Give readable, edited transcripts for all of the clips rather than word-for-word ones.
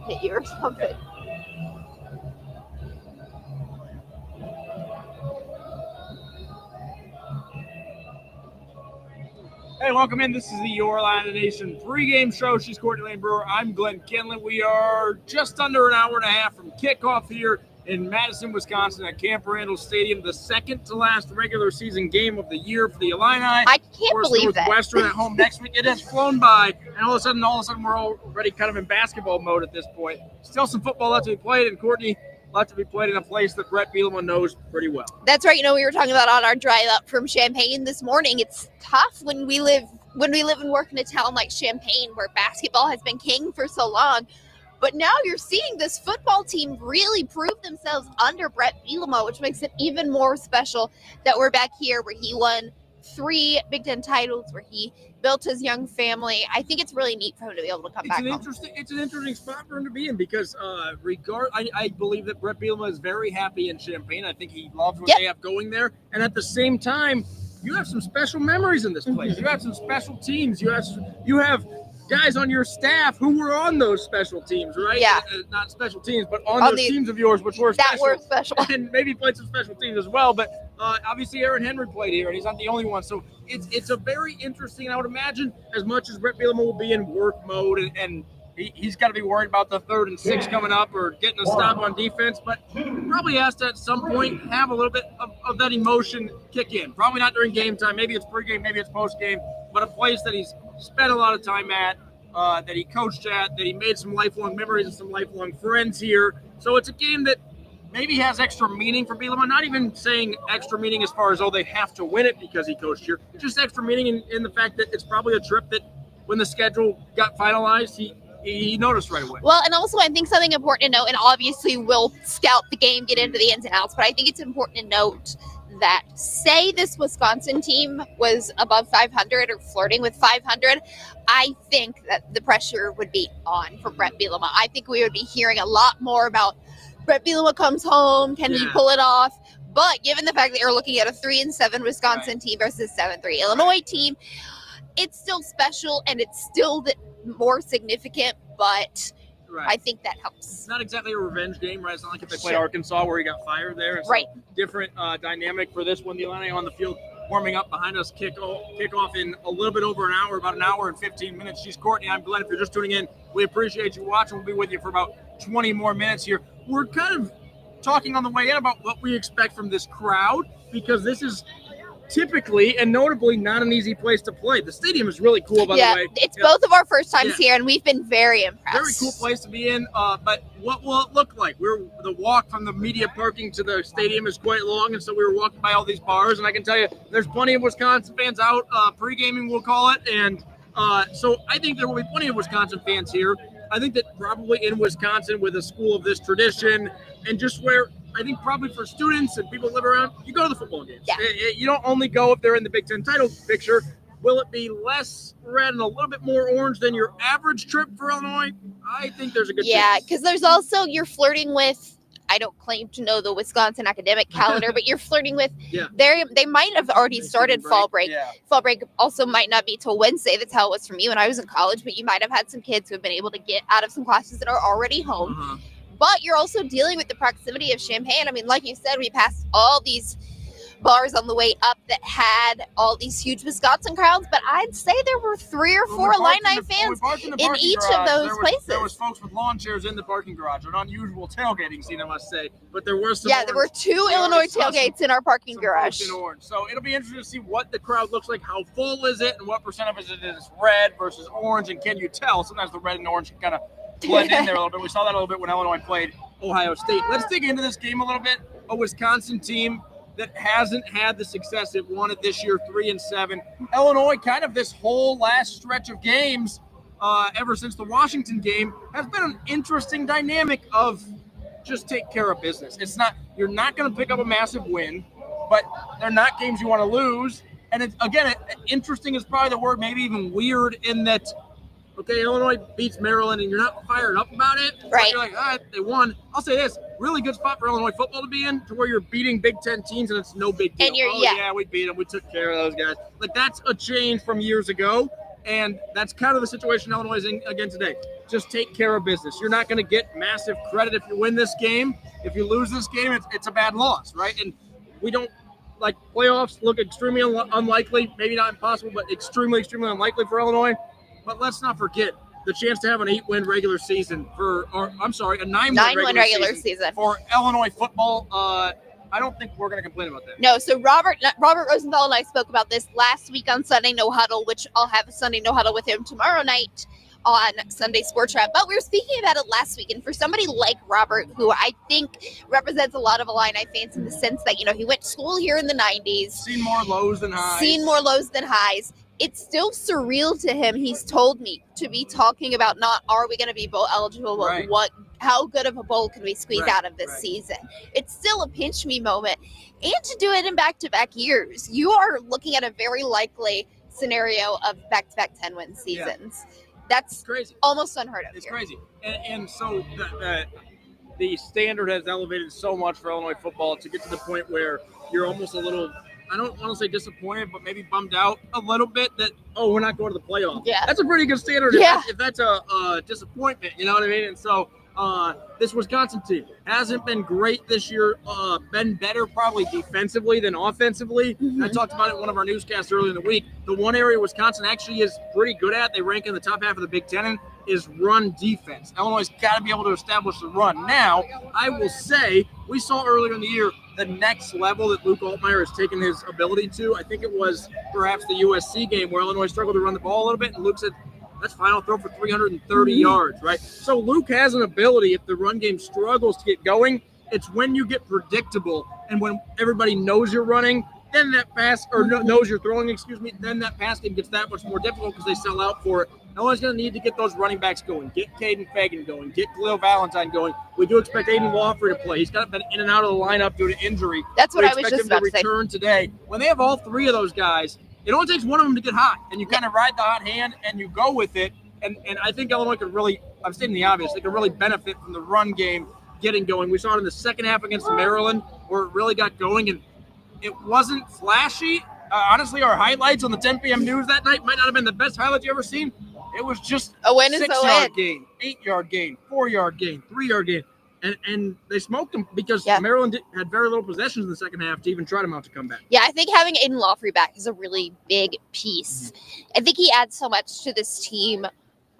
hit you or something. Hey, welcome in. This is the Your Line of the Nation pregame show. She's Courtney, Layne, Brewer. I'm Glenn Kinley. We are just under an hour and a half from kickoff here in Madison, Wisconsin at Camp Randall Stadium, the second to last regular season game of the year for the Illini. I can't believe that. Northwestern at home next week. It has flown by, and all of a sudden, we're already kind of in basketball mode at this point. Still some football left to be played, and Courtney, left to be played in a place that Brett Bielema knows pretty well. That's right. We were talking about on our drive up from Champaign this morning. It's tough when we live and work in a town like Champaign, where basketball has been king for so long. But now you're seeing this football team really prove themselves under Brett Bielema, which makes it even more special that we're back here where he won 3 Big Ten titles, where he built his young family. I think it's really neat for him to be able to come back home. It's an interesting spot for him to be in because I believe that Brett Bielema is very happy in Champaign. I think he loves what they have going there. And at the same time, you have some special memories in this place. You have some special teams. You have guys on your staff who were on those special teams, right? Yeah. Not special teams, but on those teams of yours, which were special. That were special. And maybe played some special teams as well. But obviously Aaron Henry played here, and he's not the only one. So it's a very interesting, and I would imagine as much as Brett Bielema will be in work mode and he's got to be worried about the 3rd and 6 coming up or getting a stop on defense, but probably has to at some point have a little bit of that emotion kick in. Probably not during game time. Maybe it's pregame, maybe it's postgame, but a place that he's spent a lot of time at, that he coached at, that he made some lifelong memories and some lifelong friends here. So it's a game that maybe has extra meaning for Bielema. Not even saying extra meaning as far as, they have to win it because he coached here. Just extra meaning in the fact that it's probably a trip that when the schedule got finalized, he noticed right away. Well, and also I think something important to note, and obviously we'll scout the game, get into the ins and outs, but I think it's important to note that say this Wisconsin team was above 500 or flirting with 500, I think that the pressure would be on for Brett Bielema. I think we would be hearing a lot more about Brett Bielema comes home, can he pull it off? But given the fact that you're looking at a 3-7 Wisconsin team versus 7-3 Illinois team, it's still special and it's still more significant, but I think that helps. It's not exactly a revenge game, right? It's not like if they play Arkansas where he got fired there. It's different dynamic for this one. The Illini on the field warming up behind us, kick off in a little bit over an hour, about an hour and 15 minutes. She's Courtney. I'm Glenn. If you're just tuning in, we appreciate you watching. We'll be with you for about 20 more minutes here. We're kind of talking on the way in about what we expect from this crowd because this is typically and notably not an easy place to play. The stadium is really cool, by the way. It's both of our first times here, and we've been very impressed. Very cool place to be in, but what will it look like? The walk from the media parking to the stadium is quite long, and so we were walking by all these bars, and I can tell you there's plenty of Wisconsin fans out, pre-gaming we'll call it, and so I think there will be plenty of Wisconsin fans here. I think that probably in Wisconsin with a school of this tradition and just where I think probably for students and people who live around, you go to the football games. Yeah. You don't only go if they're in the Big Ten title picture. Will it be less red and a little bit more orange than your average trip for Illinois? I think there's a good chance. Yeah, because there's also, you're flirting with, I don't claim to know the Wisconsin academic calendar, but you're flirting with, they might have already started fall break. Yeah. Fall break also might not be till Wednesday. That's how it was for me when I was in college, but you might have had some kids who have been able to get out of some classes that are already home. Uh-huh. But you're also dealing with the proximity of Champaign. I mean, like you said, we passed all these bars on the way up that had all these huge Wisconsin crowds, but I'd say there were 3 or 4 Illini fans in each of those places. There was folks with lawn chairs in the parking garage, an unusual tailgating scene, I must say. But there were some. Yeah, there were 2 Illinois tailgates in our parking garage. In orange. So it'll be interesting to see what the crowd looks like. How full is it, and what percent of it is red versus orange? And can you tell? Sometimes the red and orange kind of blend in there a little bit. We saw that a little bit when Illinois played Ohio State. Let's dig into this game a little bit. A Wisconsin team that hasn't had the success it wanted this year, 3-7. Illinois, kind of this whole last stretch of games, ever since the Washington game, has been an interesting dynamic of just take care of business. It's not, you're not going to pick up a massive win, but they're not games you want to lose. And it's, again, interesting is probably the word, maybe even weird in that, okay, Illinois beats Maryland and you're not fired up about it. Right. You're like, all right, they won. I'll say this, really good spot for Illinois football to be in, to where you're beating Big Ten teams and it's no big deal. And you're, yeah, we beat them. We took care of those guys. Like, that's a change from years ago. And that's kind of the situation Illinois is in again today. Just take care of business. You're not going to get massive credit if you win this game. If you lose this game, it's a bad loss, right? And we don't like playoffs look extremely unlikely, maybe not impossible, but extremely, extremely unlikely for Illinois. But let's not forget the chance to have an 8-win regular season a 9-win regular season for Illinois football. I don't think we're going to complain about that. No, so Robert Rosenthal and I spoke about this last week on Sunday No Huddle, which I'll have a Sunday No Huddle with him tomorrow night on Sunday Sports Wrap. But we were speaking about it last week, and for somebody like Robert, who I think represents a lot of Illini fans in the sense that, he went to school here in the 90s. Seen more lows than highs. It's still surreal to him, he's told me, to be talking about not are we going to be bowl eligible, but how good of a bowl can we squeeze out of this season. It's still a pinch me moment. And to do it in back-to-back years, you are looking at a very likely scenario of back-to-back 10-win seasons. Yeah. That's crazy. Almost unheard of. It's crazy. And so the standard has elevated so much for Illinois football to get to the point where you're almost a little – I don't want to say disappointed, but maybe bummed out a little bit that, we're not going to the playoffs. Yeah. That's a pretty good standard if that's a disappointment, you know what I mean? And so this Wisconsin team hasn't been great this year, been better probably defensively than offensively. Mm-hmm. I talked about it in one of our newscasts earlier in the week. The one area Wisconsin actually is pretty good at, they rank in the top half of the Big Ten, is run defense. Illinois' got to be able to establish the run. Now, I will say, we saw earlier in the year the next level that Luke Altmaier has taken his ability to. I think it was perhaps the USC game where Illinois struggled to run the ball a little bit, and Luke said, that's fine, I'll throw for 330 yards, right? So Luke has an ability, if the run game struggles to get going, it's when you get predictable and when everybody knows you're running, then that pass, or knows you're throwing, then that pass game gets that much more difficult because they sell out for it. Illinois going to need to get those running backs going, get Caden Fagan going, get Khalil Valentine going. We do expect Aiden Wofford to play. He's got been in and out of the lineup due to injury. That's what I was just about to say. We expect him to return today. When they have all three of those guys, it only takes one of them to get hot, and you kind of ride the hot hand and you go with it. And I think Illinois could really, I'm stating the obvious, they could really benefit from the run game getting going. We saw it in the second half against Maryland where it really got going, and it wasn't flashy. Honestly, our highlights on the 10 p.m. news that night might not have been the best highlights you ever seen. It was just a win is a 6-yard gain, 8-yard gain, 4-yard gain, 3-yard gain. And they smoked them because Maryland had very little possessions in the second half to even try to mount a comeback. Yeah, I think having Aiden Lawfrey back is a really big piece. I think he adds so much to this team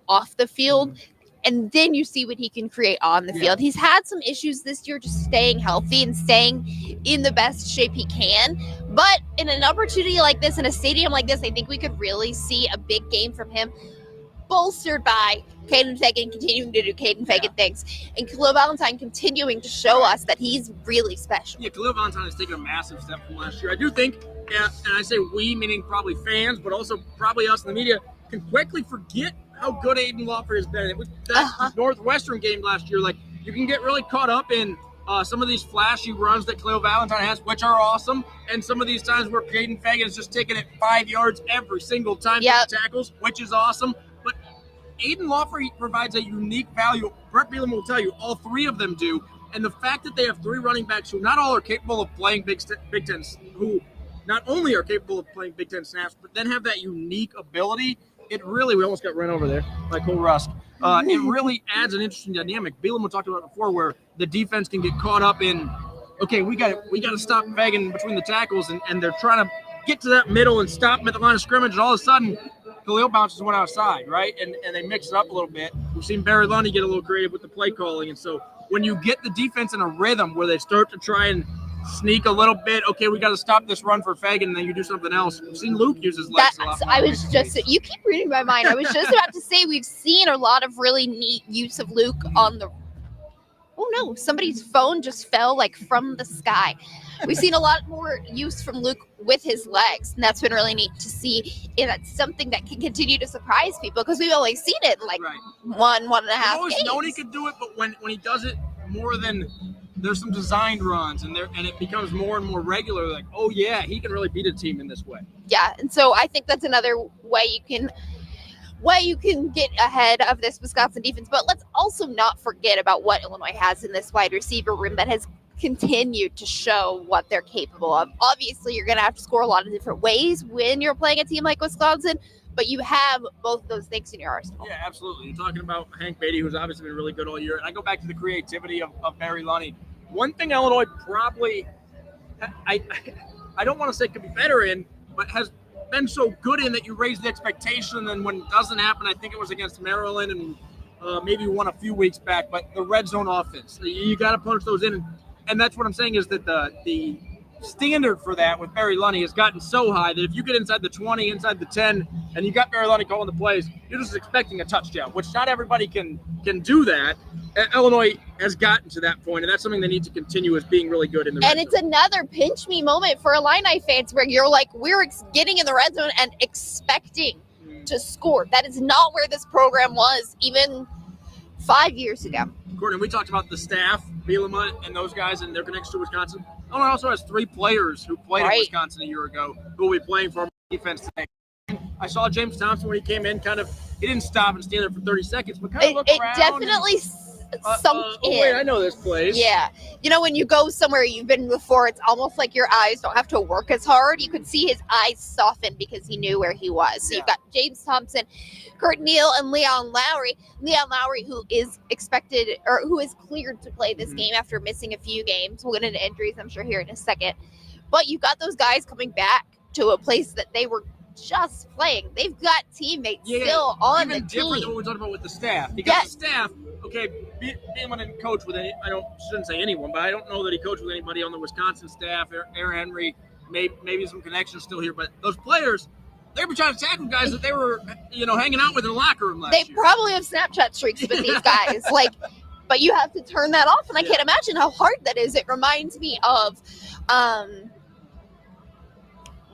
off the field, and then you see what he can create on the field. He's had some issues this year just staying healthy and staying in the best shape he can. But in an opportunity like this, in a stadium like this, I think we could really see a big game from him, bolstered by Caden Fagan continuing to do Caden Fagan things, and Khalil Valentine continuing to show us that he's really special. Yeah, Khalil Valentine has taken a massive step from last year. I do think, and I say we, meaning probably fans, but also probably us in the media, can quickly forget how good Aiden Lawford has been. It was that Northwestern game last year. Like, you can get really caught up in some of these flashy runs that Khalil Valentine has, which are awesome, and some of these times where Caden Fagan is just taking it 5 yards every single time for the tackles, which is awesome. But Aiden Lawford provides a unique value. Brett Bielema will tell you, all three of them do. And the fact that they have three running backs who not all are capable of playing Big Ten, who not only are capable of playing Big Ten snaps, but then have that unique ability, it really, we almost got run over there by Cole Rusk. It really adds an interesting dynamic. Bielema talked about it before, where the defense can get caught up in, okay, we got to stop Fagan between the tackles, and they're trying to get to that middle and stop him at the line of scrimmage, and all of a sudden, Khalil bounces one outside, right? And they mix it up a little bit. We've seen Barry Lundy get a little creative with the play calling. And so when you get the defense in a rhythm where they start to try and sneak a little bit, okay, we got to stop this run for Fagan, and then you do something else. We've seen Luke use his legs a lot. You keep reading my mind. I was just about to say we've seen a lot of really neat use of Luke on the – oh, no, somebody's phone just fell like from the sky. We've seen a lot more use from Luke with his legs, and that's been really neat to see. And that's something that can continue to surprise people because we've only seen it in like one and a half games. I've always known he could do it, but when he does it more than there's some designed runs and it becomes more and more regular, like, oh yeah, he can really beat a team in this way. Yeah, and so I think that's another way you can get ahead of this Wisconsin defense. But let's also not forget about what Illinois has in this wide receiver room that has continue to show what they're capable of. Obviously, you're going to have to score a lot of different ways when you're playing a team like Wisconsin, but you have both those things in your arsenal. Yeah, absolutely. You're talking about Hank Beatty, who's obviously been really good all year. And I go back to the creativity of Barry Lunny. One thing Illinois probably, I don't want to say could be better in, but has been so good in that you raise the expectation. And when it doesn't happen, I think it was against Maryland and maybe one a few weeks back, but the red zone offense, you got to punch those in. And that's what I'm saying is that the standard for that with Barry Lunny has gotten so high that if you get inside the 20, inside the 10, and you got Barry Lunny calling the plays, you're just expecting a touchdown, which not everybody can do that. Illinois has gotten to that point, and that's something they need to continue as being really good in the red zone. And it's another pinch me moment for Illini fans where you're like, we're getting in the red zone and expecting to score. That is not where this program was even 5 years ago. Courtney, we talked about the staff, Bielema and those guys and their connection to Wisconsin. Illinois also has 3 players who played at Wisconsin a year ago who will be playing for our defense today. I saw James Thompson when he came in, he didn't stop and stand there for 30 seconds, but kind of looked around. It definitely sunk in. Oh, wait, I know this place. Yeah. You know, when you go somewhere you've been before, it's almost like your eyes don't have to work as hard. You could see his eyes soften because he knew where he was. So you've got James Thompson, Courtney, and Leon Lowry. Leon Lowry, who is expected or who is cleared to play this game after missing a few games. We'll get into injuries, I'm sure, here in a second. But you've got those guys coming back to a place that they were just playing. They've got teammates still on the team. Even different than what we talked about with the staff. Because the staff, okay, Beeman didn't coach with any, shouldn't say anyone, but I don't know that he coached with anybody on the Wisconsin staff. Aaron Henry, maybe some connections still here, but those players, they were trying to tackle guys that they were, hanging out with in the locker room last year. They probably have Snapchat streaks with these guys. But you have to turn that off, and I can't imagine how hard that is. It reminds me of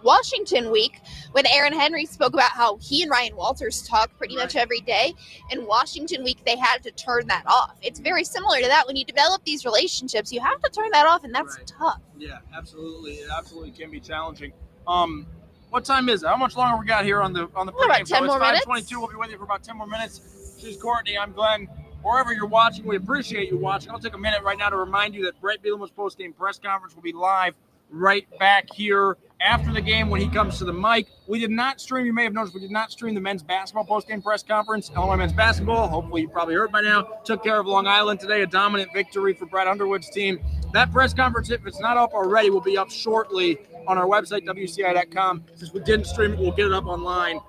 Washington week when Aaron Henry spoke about how he and Ryan Walters talk pretty much every day. In Washington week, they had to turn that off. It's very similar to that. When you develop these relationships, you have to turn that off, and that's tough. Yeah, absolutely. It absolutely can be challenging. What time is it? How much longer we got here on the pregame? About 10 more minutes. 5:22. We'll be with you for about 10 more minutes. She's Courtney. I'm Glenn. Wherever you're watching, we appreciate you watching. I'll take a minute right now to remind you that Brett Bielema's post-game press conference will be live right back here after the game when he comes to the mic. We did not stream, you may have noticed, we did not stream the men's basketball post-game press conference. Illinois men's basketball, hopefully you probably heard by now, took care of Long Island today, a dominant victory for Brad Underwood's team. That press conference, if it's not up already, will be up shortly on our website, WCIA.com. Since we didn't stream it, we'll get it up online.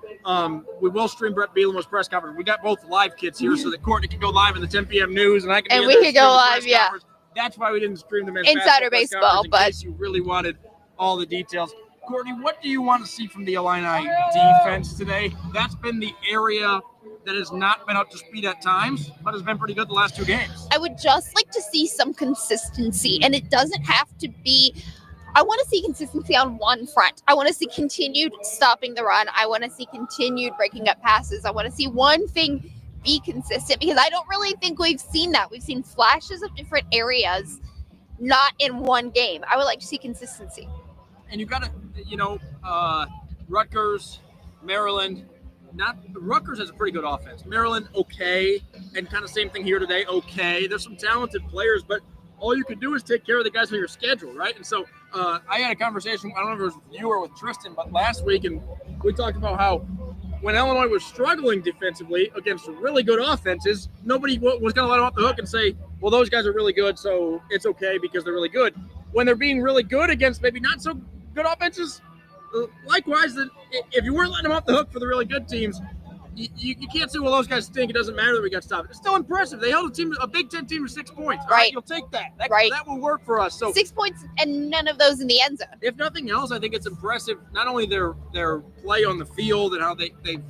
We will stream Brett Bielema's press conference. We got both live kits here so that Courtney can go live in the 10 p.m. news, and I can we could go live, That's why we didn't stream the men's Insider baseball, in case you really wanted all the details. Courtney, what do you want to see from the Illini defense today? That's been the area that has not been up to speed at times, but has been pretty good the last 2 games. I would just like to see some consistency, and it doesn't have to be – I want to see consistency on one front. I want to see continued stopping the run. I want to see continued breaking up passes. I want to see one thing be consistent because I don't really think we've seen that. We've seen flashes of different areas, not in one game. I would like to see consistency. And you've got to, Rutgers, Maryland. Rutgers has a pretty good offense. Maryland, okay. And kind of same thing here today, okay. There's some talented players, but all you can do is take care of the guys on your schedule, right? And so I had a conversation, I don't know if it was with you or with Tristan, but last week, and we talked about how when Illinois was struggling defensively against really good offenses, nobody was going to let them off the hook and say, well, those guys are really good, so it's okay because they're really good. When they're being really good against maybe not so good offenses, likewise, if you weren't letting them off the hook for the really good teams, you can't say, well, those guys stink. It doesn't matter that we got stopped. It's still impressive. They held a Big Ten team to 6 points. All right, you'll take that. That will work for us. So 6 points and none of those in the end zone. If nothing else, I think it's impressive, not only their play on the field and how they've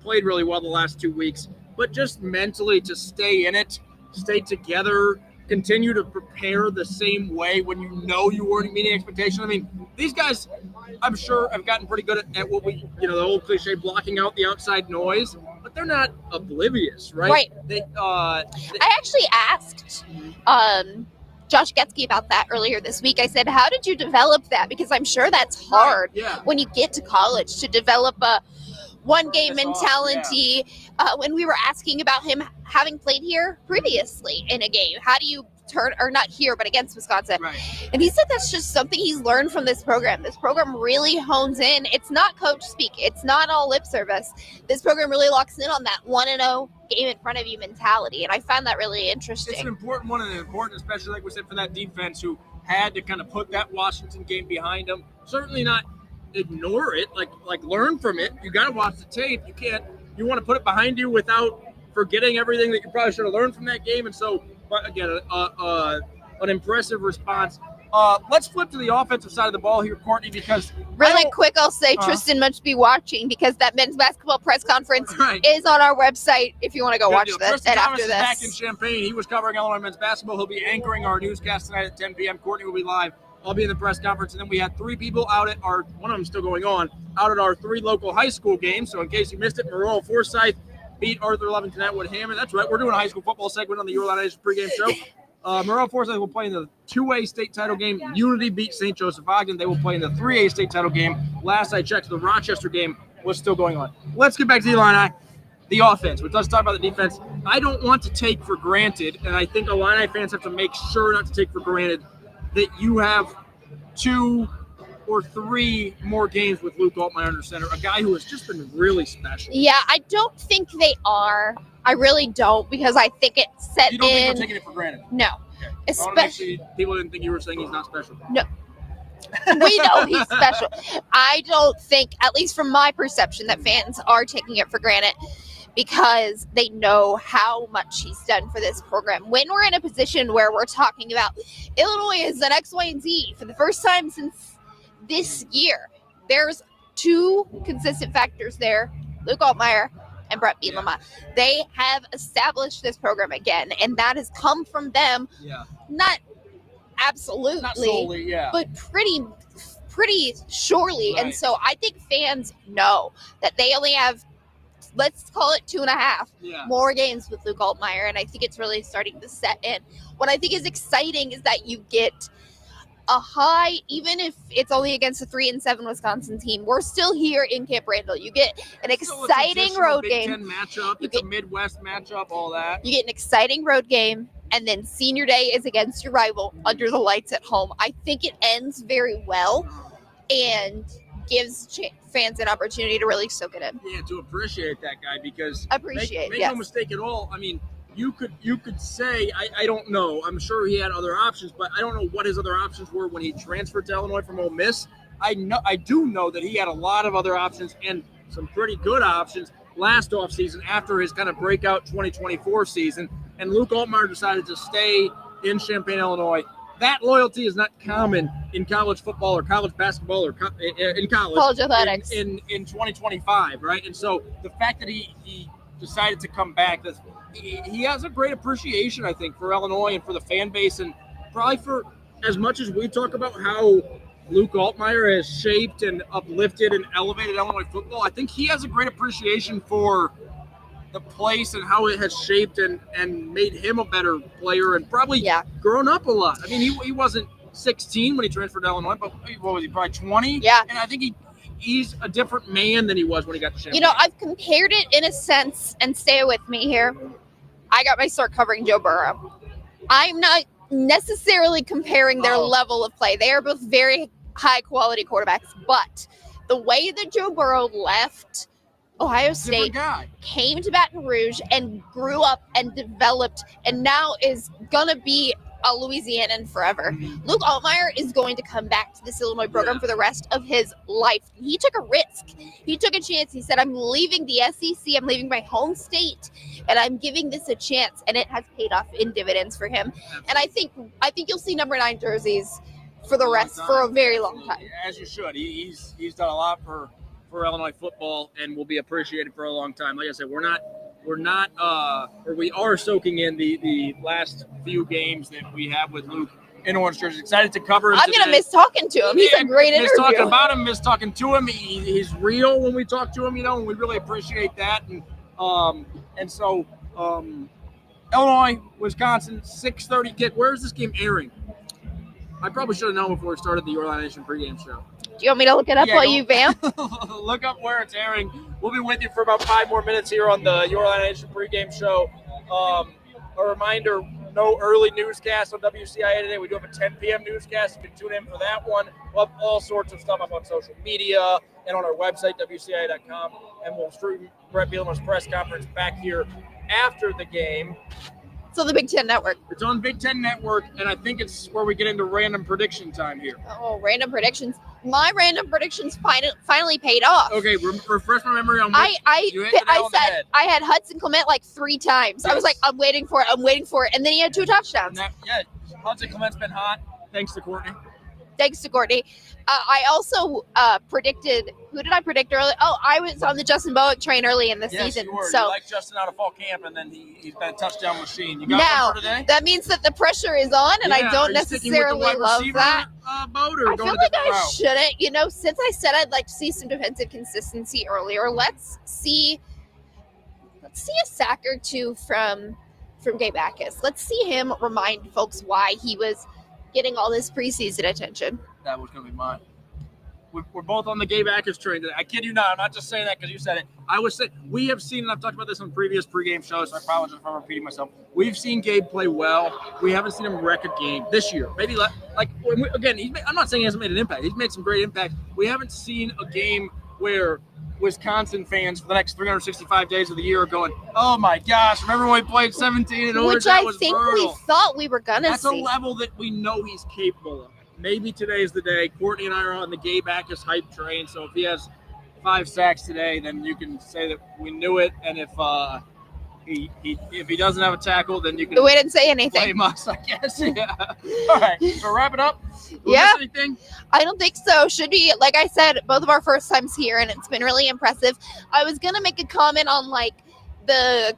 played really well the last 2 weeks, but just mentally to stay in it, stay together, continue to prepare the same way when you know you weren't meeting expectations. I mean, these guys, I'm sure, have gotten pretty good at what we, the old cliche, blocking out the outside noise, but they're not oblivious, right? Right. I actually asked Josh Getsky about that earlier this week. I said, how did you develop that? Because I'm sure that's hard when you get to college to develop a one-game mentality. When we were asking about him having played here previously in a game, how do you not here, but against Wisconsin. Right. And he said that's just something he's learned from this program. This program really hones in. It's not coach speak. It's not all lip service. This program really locks in on that 1-0 game in front of you mentality. And I find that really interesting. It's an important one, and important, especially like we said, for that defense who had to kind of put that Washington game behind them. Certainly not ignore it, like learn from it. You got to watch the tape. You want to put it behind you without forgetting everything that you probably should have learned from that game. And so, but again, an impressive response. Let's flip to the offensive side of the ball here, Courtney, because really quick, I'll say Tristan must be watching because that men's basketball press conference is on our website if you want to go watch this. And after this, back in Champaign, he was covering Illinois men's basketball. He'll be anchoring our newscast tonight at 10 p.m. Courtney will be live. I'll be in the press conference, and then we had 3 people out at one of them still going on, out at our 3 local high school games. So in case you missed it, Monroe Forsyth beat Arthur Lovington Atwood Hammond. That's right, we're doing a high school football segment on the Illini Nation pregame show. Monroe Forsyth will play in the 2A state title game. Unity beat St. Joseph Ogden. They will play in the 3A state title game. Last I checked, the Rochester game was still going on. Let's get back to the Illini. The offense, which let's talk about the defense. I don't want to take for granted, and I think Illini fans have to make sure not to take for granted that you have 2 or 3 more games with Luke Altmaier under center, a guy who has just been really special. Yeah, I don't think they are. I really don't, because I think it's set in. You don't think they're taking it for granted? No. Okay. Especially people didn't think you were saying he's not special. No. We know he's special. I don't think, at least from my perception, that fans are taking it for granted because they know how much he's done for this program. When we're in a position where we're talking about Illinois is an X, Y, and Z for the first time since this year, there's 2 consistent factors there, Luke Altmaier and Brett Bielema. They have established this program again, and that has come from them. Yeah. Not absolutely, not solely, but pretty surely. Right. And so I think fans know that they only have, let's call it 2.5 more games with Luke Altmaier, and I think it's really starting to set in. What I think is exciting is that you get a high, even if it's only against a 3-7 Wisconsin team, we're still here in Camp Randall. You get an exciting road game. Big Ten matchup, it's a Midwest matchup, all that. You get an exciting road game, and then senior day is against your rival under the lights at home. I think it ends very well and gives fans an opportunity to really soak it in. Yeah, to appreciate that guy, because make yes. no mistake at all. I mean, you could say, I don't know. I'm sure he had other options, but I don't know what his other options were when he transferred to Illinois from Ole Miss. I do know that he had a lot of other options and some pretty good options last offseason after his kind of breakout 2024 season. And Luke Altmaier decided to stay in Champaign, Illinois. That loyalty is not common in college football or college basketball or in college athletics in 2025, right? And so the fact that he decided to come back, he has a great appreciation, I think, for Illinois and for the fan base, and probably for as much as we talk about how Luke Altmaier has shaped and uplifted and elevated Illinois football, I think he has a great appreciation for the place and how it has shaped and made him a better player and probably grown up a lot. I mean, he wasn't 16 when he transferred to Illinois, but what was he, probably 20? Yeah. And I think he's a different man than he was when he got to Champaign. You know, I've compared it in a sense, and stay with me here. I got my start covering Joe Burrow. I'm not necessarily comparing their level of play. They are both very high-quality quarterbacks, but the way that Joe Burrow left Ohio State, came to Baton Rouge, and grew up and developed, and now is going to be a Louisianan forever. Luke Altmaier is going to come back to this Illinois program for the rest of his life. He took a risk. He took a chance. He said, I'm leaving the SEC. I'm leaving my home state, and I'm giving this a chance, and it has paid off in dividends for him. And I think you'll see number 9 jerseys for the rest for a very long time. As you should. He's done a lot for Illinois football and will be appreciated for a long time. Like I said, we are soaking in the last few games that we have with Luke in orange jerseys. Excited to cover him. I'm going to miss talking to him. He's a great interview. Miss talking about him, miss talking to him. He's real when we talk to him, and we really appreciate that. And so Illinois, Wisconsin, 6:30 kick. Where is this game airing? I probably should have known before we started the Illini Nation pregame show. Do you want me to look it up while you vamp? Look up where it's airing. We'll be with you for about 5 more minutes here on the Illini Nation pregame show. A reminder, no early newscast on WCIA today. We do have a 10 p.m. newscast. You can tune in for that one. We'll have all sorts of stuff up on social media and on our website, WCIA.com. And we'll stream Brett Bielema's press conference back here after the game. So the Big Ten Network. It's on Big Ten Network, and I think it's where we get into random prediction time here. Oh, random predictions. My random predictions finally paid off. Okay, refresh my memory on I said I had Hudson Clement like 3 times. Yes. I was like, I'm waiting for it, and then he had 2 touchdowns. Hudson Clement's been hot, thanks to Courtney. Thanks to Courtney. I also predicted. Who did I predict early? Oh, I was on the Justin Bowick train early in the season. You were. So You like Justin out of fall camp, and then he's been a touchdown machine. You got now one for today? that means that the pressure is on, and I don't necessarily love that. Boat or I feel like I shouldn't. Since I said I'd like to see some defensive consistency earlier, let's see a sack or 2 from Gabe Backus. Let's see him remind folks why he was getting all this preseason attention. That was going to be mine. We're both on the Gabe Backus train today. I kid you not. I'm not just saying that because you said it. I was saying we have seen, and I've talked about this on previous pregame shows, so I apologize if I'm repeating myself. We've seen Gabe play well. We haven't seen him wreck a game this year. Maybe I'm not saying he hasn't made an impact. He's made some great impact. We haven't seen a game where Wisconsin fans for the next 365 days of the year are going, oh my gosh, remember when we played 17 in Orange? Which I think brutal. we thought we were going to see. That's a level that we know he's capable of. Maybe today's the day. Courtney and I are on the Gabe Backus hype train, so if he has 5 sacks today, then you can say that we knew it, and if he doesn't have a tackle, then you can we didn't say anything. blame us, I guess. Yeah. All right, so wrap it up. Yeah. Anything? I don't think so. Should be, like I said, both of our first times here, and it's been really impressive. I was going to make a comment on, like, the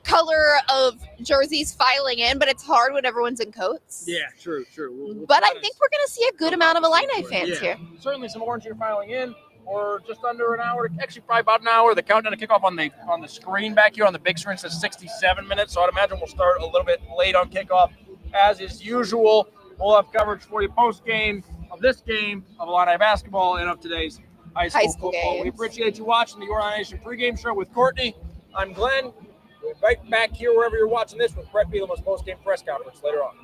color of jerseys filing in, but it's hard when everyone's in coats. Yeah, true. We'll but I think we're going to see a good amount of Illini fans here. Certainly some orange here filing in. Or just under an hour, actually probably about an hour. The countdown to kickoff on the screen back here on the big screen says 67 minutes. So I'd imagine we'll start a little bit late on kickoff, as is usual. We'll have coverage for you post game of this game of Illini basketball and of today's high school football. Games. We appreciate you watching the Illini Nation pregame show with Courtney. I'm Glenn. We're right back here wherever you're watching this with Brett Bielema's post game press conference later on.